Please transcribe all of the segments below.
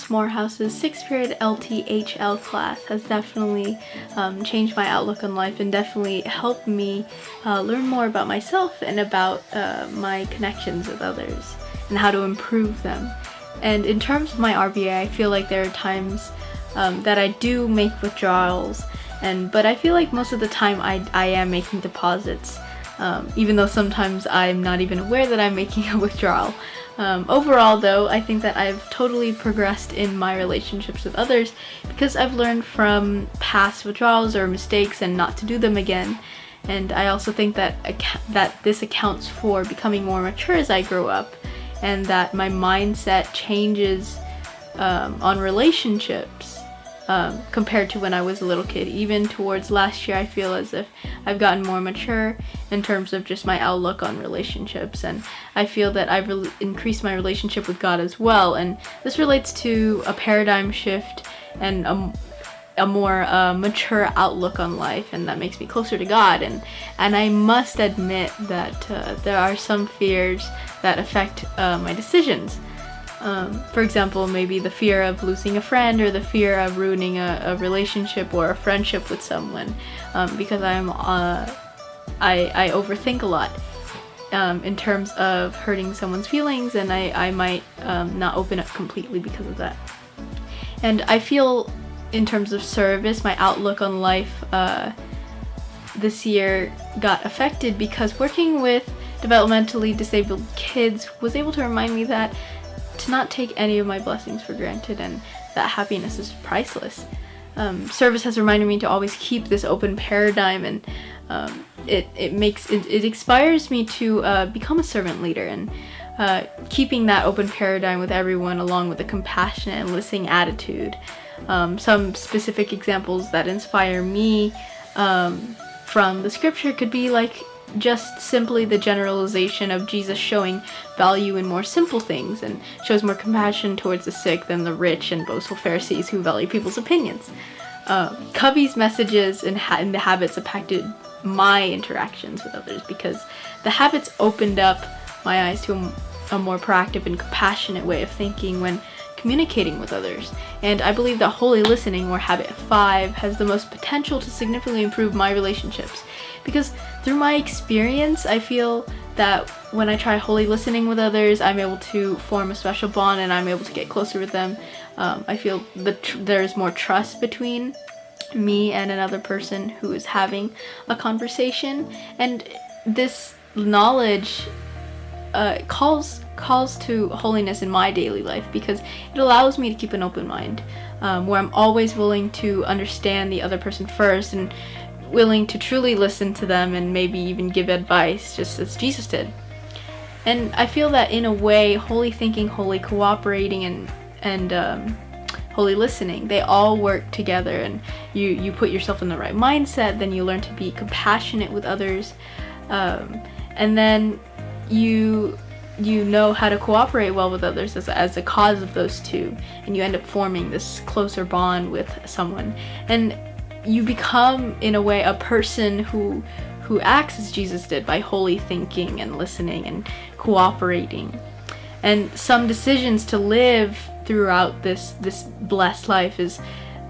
Miss Morehouse's 6th period LTHL class has definitely changed my outlook on life and definitely helped me learn more about myself and about my connections with others and how to improve them. And in terms of my RBA, I feel like there are times that I do make withdrawals, but I feel like most of the time I am making deposits, even though sometimes I'm not even aware that I'm making a withdrawal. Overall though, I think that I've totally progressed in my relationships with others because I've learned from past withdrawals or mistakes and not to do them again. And I also think that this accounts for becoming more mature as I grow up, and that my mindset changes on relationships compared to when I was a little kid. Even towards last year, I feel as if I've gotten more mature in terms of just my outlook on relationships, and I feel that I've increased my relationship with God as well. And this relates to a paradigm shift and a more mature outlook on life, and that makes me closer to God. And I must admit that there are some fears that affect my decisions. For example, maybe the fear of losing a friend or the fear of ruining a relationship or a friendship with someone, because I overthink a lot in terms of hurting someone's feelings, and I might not open up completely because of that. And I feel in terms of service, my outlook on life this year got affected because working with developmentally disabled kids was able to remind me that to not take any of my blessings for granted and that happiness is priceless. Service has reminded me to always keep this open paradigm, and it inspires me to become a servant leader, and keeping that open paradigm with everyone along with a compassionate and listening attitude. Some specific examples that inspire me from the scripture could be like just simply the generalization of Jesus showing value in more simple things and shows more compassion towards the sick than the rich and boastful Pharisees who value people's opinions. Covey's messages and the habits impacted my interactions with others because the habits opened up my eyes to a more proactive and compassionate way of thinking when communicating with others. And I believe that holy listening, or habit 5, has the most potential to significantly improve my relationships, because through my experience I feel that when I try holy listening with others, I'm able to form a special bond and I'm able to get closer with them. I feel that there's more trust between me and another person who is having a conversation, and this knowledge calls to holiness in my daily life because it allows me to keep an open mind, where I'm always willing to understand the other person first and willing to truly listen to them and maybe even give advice just as Jesus did. And I feel that in a way, holy thinking, holy cooperating, and holy listening, they all work together, and you put yourself in the right mindset, then you learn to be compassionate with others, and then you know how to cooperate well with others as a cause of those two, and you end up forming this closer bond with someone, and you become in a way a person who acts as Jesus did by holy thinking and listening and cooperating. And some decisions to live throughout this blessed life is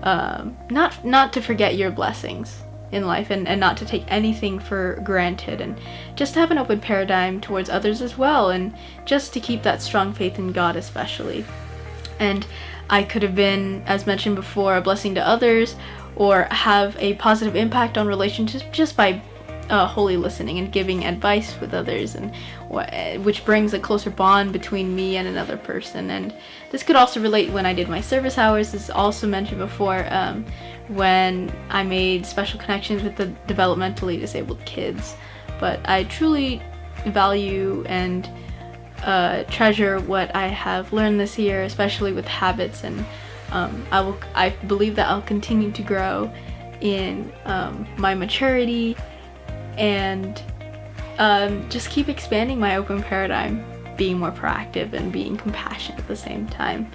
not to forget your blessings in life, and not to take anything for granted, and just to have an open paradigm towards others as well, and just to keep that strong faith in God especially. And I could have been, as mentioned before, a blessing to others or have a positive impact on relationships just by holy listening and giving advice with others, and which brings a closer bond between me and another person. And this could also relate when I did my service hours, as also mentioned before, when I made special connections with the developmentally disabled kids. But I truly value and treasure what I have learned this year, especially with habits, and I believe that I'll continue to grow in my maturity and just keep expanding my open paradigm, being more proactive and being compassionate at the same time.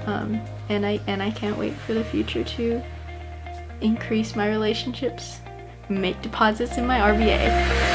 And I can't wait for the future to increase my relationships, make deposits in my RBA.